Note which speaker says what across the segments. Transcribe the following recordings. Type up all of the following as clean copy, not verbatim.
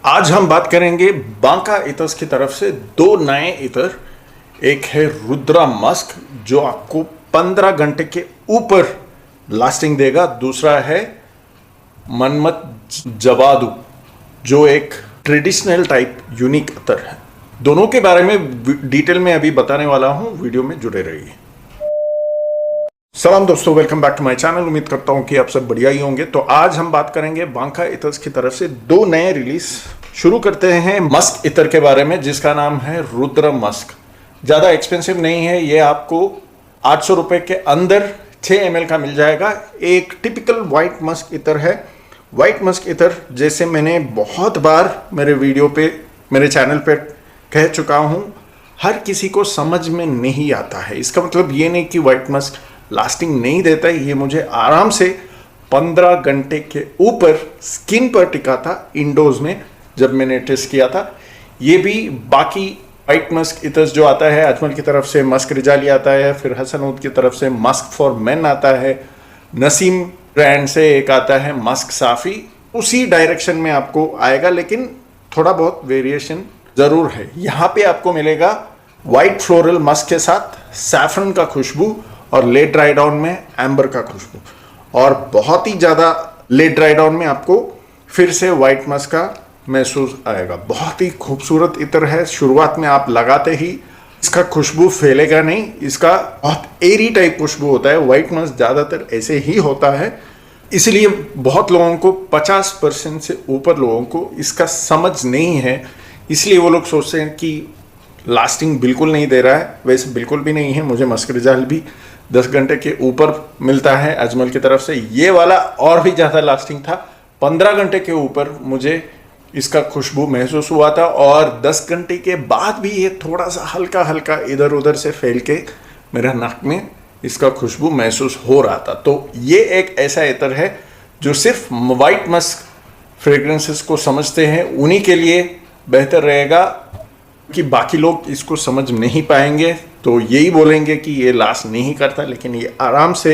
Speaker 1: आज हम बात करेंगे बांका इतर्स की तरफ से दो नए इतर। एक है रुद्रा मस्क जो आपको 15 घंटे के ऊपर लास्टिंग देगा। दूसरा है मनमत जवादू जो एक ट्रेडिशनल टाइप यूनिक इतर है। दोनों के बारे में डिटेल में अभी बताने वाला हूं, वीडियो में जुड़े रहिए। सलाम दोस्तों, welcome back to my channel. उम्मीद करता हूं कि आप सब बढ़िया ही होंगे। तो आज हम बात करेंगे बांका इतर्स की तरफ से दो नए रिलीज। शुरू करते हैं मस्क इतर के बारे में जिसका नाम है रुद्र मस्क। ज़्यादा एक्सपेंसिव नहीं है, ये आपको 800 रुपये के अंदर 6 ml का मिल जाएगा। एक टिपिकल वाइट मस्क इतर है। वाइट मस्क इतर जैसे मैंने बहुत बार मेरे वीडियो पे, मेरे चैनल पे कह चुका हूँ, हर किसी को समझ में नहीं आता है। इसका मतलब ये नहीं कि वाइट मस्क लास्टिंग नहीं देता है। ये मुझे आराम से 15 घंटे के ऊपर स्किन पर टिका था इंडोज में जब मैंने टेस्ट किया था। ये भी बाकी वाइट मस्क इतर्स जो आता है, अजमल की तरफ से मस्क रिजाली आता है, फिर हसनऊद की तरफ से मस्क फॉर मेन आता है, नसीम ब्रांड से एक आता है मस्क साफ़ी, उसी डायरेक्शन में आपको आएगा, लेकिन थोड़ा बहुत वेरिएशन ज़रूर है। यहाँ पे आपको मिलेगा वाइट फ्लोरल मस्क के साथ सैफरन का खुशबू और लेट ड्राई डाउन में एम्बर का खुशबू, और बहुत ही ज़्यादा लेट ड्राई डाउन में आपको फिर से वाइट मस्क का महसूस आएगा। बहुत ही खूबसूरत इतर है। शुरुआत में आप लगाते ही इसका खुशबू फैलेगा नहीं, इसका बहुत एरी टाइप खुशबू होता है। वाइट मस्क ज़्यादातर ऐसे ही होता है, इसलिए बहुत लोगों को 50% से ऊपर लोगों को इसका समझ नहीं है। इसलिए वो लोग सोचते हैं कि लास्टिंग बिल्कुल नहीं दे रहा है। वैसे बिल्कुल भी नहीं है। मुझे मस्क रिजाल भी 10 घंटे के ऊपर मिलता है अजमल की तरफ से। ये वाला और भी ज़्यादा लास्टिंग था। 15 घंटे के ऊपर मुझे इसका खुशबू महसूस हुआ था, और 10 घंटे के बाद भी ये थोड़ा सा हल्का हल्का इधर उधर से फैल के मेरे नाक में इसका खुशबू महसूस हो रहा था। तो ये एक ऐसा इतर है जो सिर्फ वाइट मस्क फ्रेग्रेंसेस को समझते हैं उन्हीं के लिए बेहतर रहेगा, कि बाकी लोग इसको समझ नहीं पाएंगे तो यही बोलेंगे कि ये लास्ट नहीं करता। लेकिन ये आराम से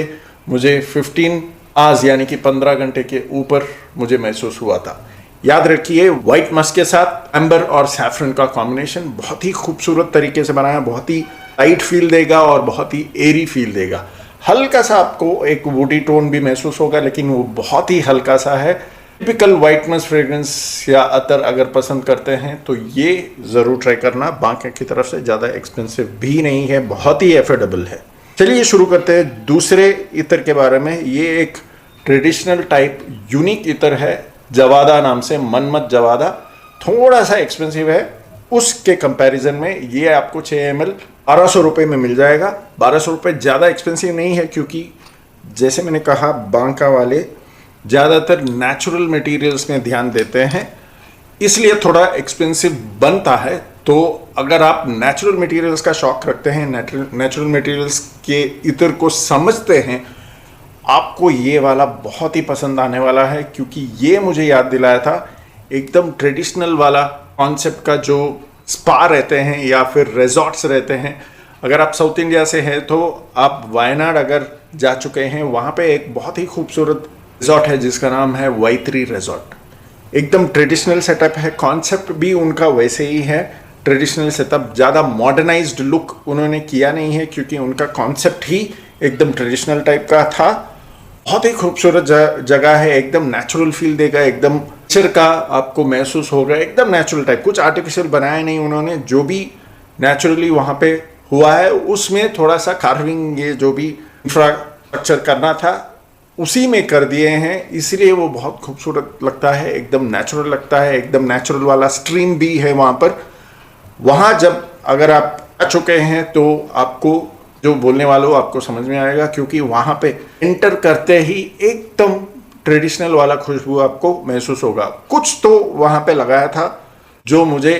Speaker 1: मुझे 15 आवर्स यानी कि 15 घंटे के ऊपर मुझे महसूस हुआ था। याद रखिए, वाइट मस्क के साथ एम्बर और सैफरन का कॉम्बिनेशन बहुत ही खूबसूरत तरीके से बनाया, बहुत ही लाइट फील देगा और बहुत ही एरी फील देगा। हल्का सा आपको एक वुडी टोन भी महसूस होगा, लेकिन वो बहुत ही हल्का सा है। टिपिकल वाइट मस्क फ्रेग्रेंस या अतर अगर पसंद करते हैं तो ये ज़रूर ट्राई करना। बांका की तरफ से ज़्यादा एक्सपेंसिव भी नहीं है, बहुत ही एफोर्डेबल है। चलिए शुरू करते हैं दूसरे इतर के बारे में। ये एक ट्रेडिशनल टाइप यूनिक इतर है, जवादा नाम से, मनमत जवादा। थोड़ा सा एक्सपेंसिव है, उसके कंपैरिजन में ये आपको 6 ml 1200 रुपये में मिल जाएगा। 1200 रुपये ज़्यादा एक्सपेंसिव नहीं है, क्योंकि जैसे मैंने कहा बांका वाले ज़्यादातर नेचुरल मटेरियल्स में ध्यान देते हैं, इसलिए थोड़ा एक्सपेंसिव बनता है। तो अगर आप नेचुरल मटेरियल्स का शौक रखते हैं, नेचुरल मटेरियल्स के इतर को समझते हैं, आपको ये वाला बहुत ही पसंद आने वाला है। क्योंकि ये मुझे याद दिलाया था एकदम ट्रेडिशनल वाला कॉन्सेप्ट का, जो स्पा रहते हैं या फिर रिजॉर्ट्स रहते हैं। अगर आप साउथ इंडिया से हैं तो आप वायनाड अगर जा चुके हैं, वहाँ पे एक बहुत ही खूबसूरत रिजॉर्ट है जिसका नाम है वाई3 रिजॉर्ट। एकदम ट्रेडिशनल सेटअप है, कॉन्सेप्ट भी उनका वैसे ही है, ट्रेडिशनल सेटअप। ज़्यादा मॉडर्नाइज्ड लुक उन्होंने किया नहीं है, क्योंकि उनका कॉन्सेप्ट ही एकदम ट्रेडिशनल टाइप का था। बहुत ही खूबसूरत जगह है, एकदम नेचुरल फील देगा, एकदम नेचर का आपको महसूस होगा, एकदम नेचुरल टाइप। कुछ आर्टिफिशियल बनाया नहीं उन्होंने, जो भी नेचुरली वहाँ पे हुआ है उसमें थोड़ा सा कार्विंग, ये जो भी इंफ्रास्ट्रक्चर करना था उसी में कर दिए हैं, इसलिए वो बहुत खूबसूरत लगता है, एकदम नेचुरल लगता है। एकदम नेचुरल वाला स्ट्रीम भी है वहाँ पर। वहाँ जब अगर आप आ चुके हैं तो आपको जो बोलने वालों आपको समझ में आएगा, क्योंकि वहाँ पे एंटर करते ही एकदम ट्रेडिशनल वाला खुशबू आपको महसूस होगा। कुछ तो वहाँ पे लगाया था जो मुझे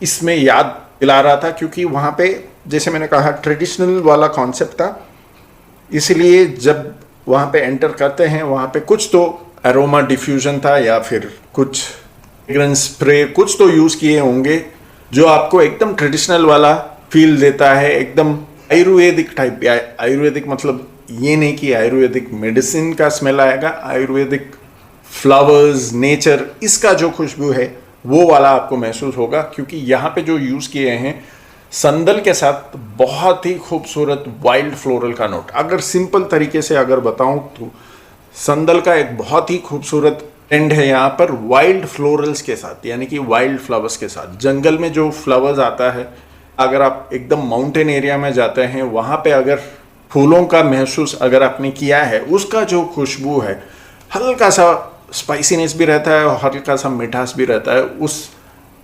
Speaker 1: इसमें याद दिला रहा था, क्योंकि वहाँ पे जैसे मैंने कहा ट्रेडिशनल वाला कॉन्सेप्ट था, इसलिए जब वहाँ पे एंटर करते हैं वहाँ पे कुछ तो एरोमा डिफ्यूजन था या फिर कुछ फ्रेग्रेंस स्प्रे कुछ तो यूज़ किए होंगे, जो आपको एकदम ट्रेडिशनल वाला फील देता है, एकदम आयुर्वेदिक टाइप। आयुर्वेदिक मतलब ये नहीं कि आयुर्वेदिक मेडिसिन का स्मेल आएगा, आयुर्वेदिक फ्लावर्स, नेचर, इसका जो खुशबू है वो वाला आपको महसूस होगा, क्योंकि यहाँ पे जो यूज़ किए हैं संदल के साथ बहुत ही खूबसूरत वाइल्ड फ्लोरल का नोट। अगर सिंपल तरीके से अगर बताऊं तो संदल का एक बहुत ही खूबसूरत ट्रेंड है यहाँ पर वाइल्ड फ्लोरल्स के साथ, यानी कि वाइल्ड फ्लावर्स के साथ। जंगल में जो फ्लावर्स आता है, अगर आप एकदम माउंटेन एरिया में जाते हैं वहाँ पे अगर फूलों का महसूस अगर आपने किया है, उसका जो खुशबू है, हल्का सा स्पाइसीनेस भी रहता है और हल्का सा मिठास भी रहता है उस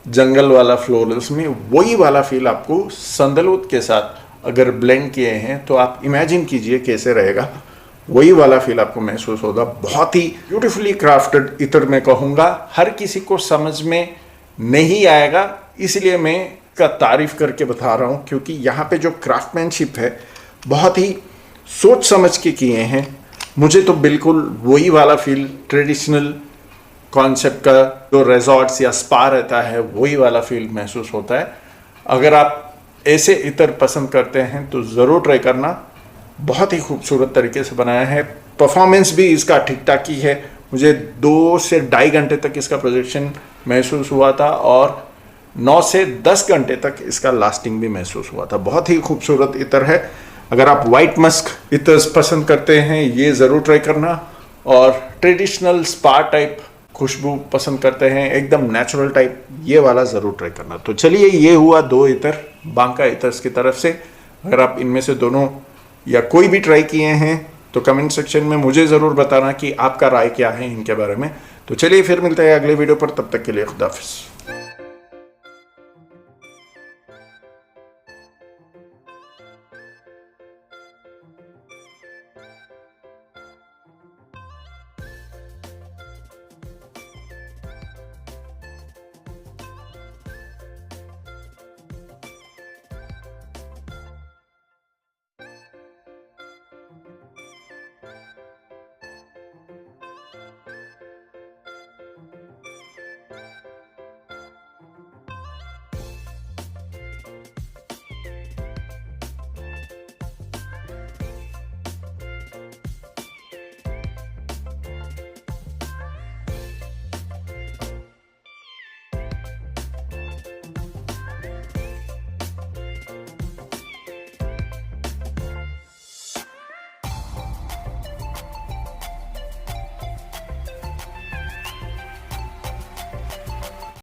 Speaker 1: जंगल वाला फ्लोरल्स में, वही वाला फील आपको संदलूत के साथ अगर ब्लेंड किए हैं तो आप इमेजिन कीजिए कैसे रहेगा। वही वाला फील आपको महसूस होगा। बहुत ही ब्यूटीफुली क्राफ्टेड इत्र मैं कहूँगा, हर किसी को समझ में नहीं आएगा, इसलिए मैं इसका तारीफ करके बता रहा हूँ, क्योंकि यहाँ पे जो क्राफ्टमैनशिप है बहुत ही सोच समझ के किए हैं। मुझे तो बिल्कुल वही वाला फील ट्रेडिशनल कॉन्सेप्ट का जो रिजॉर्ट्स या स्पा रहता है वही वाला फील महसूस होता है। अगर आप ऐसे इत्र पसंद करते हैं तो ज़रूर ट्राई करना। बहुत ही खूबसूरत तरीके से बनाया है। परफॉर्मेंस भी इसका ठीक ठाक ही है। मुझे 2 से ढाई घंटे तक इसका प्रोजेक्शन महसूस हुआ था और 9 से 10 घंटे तक इसका लास्टिंग भी महसूस हुआ था। बहुत ही खूबसूरत इत्र है। अगर आप वाइट मस्क इत्र पसंद करते हैं ये ज़रूर ट्राई करना, और ट्रेडिशनल स्पा टाइप खुशबू पसंद करते हैं, एकदम नेचुरल टाइप, ये वाला ज़रूर ट्राई करना। तो चलिए, ये हुआ 2 इत्र बांका इत्र्स की तरफ से। अगर आप इनमें से दोनों या कोई भी ट्राई किए हैं तो कमेंट सेक्शन में मुझे ज़रूर बताना कि आपका राय क्या है इनके बारे में। तो चलिए फिर मिलते हैं अगले वीडियो पर, तब तक के लिए खुदा हाफिज़।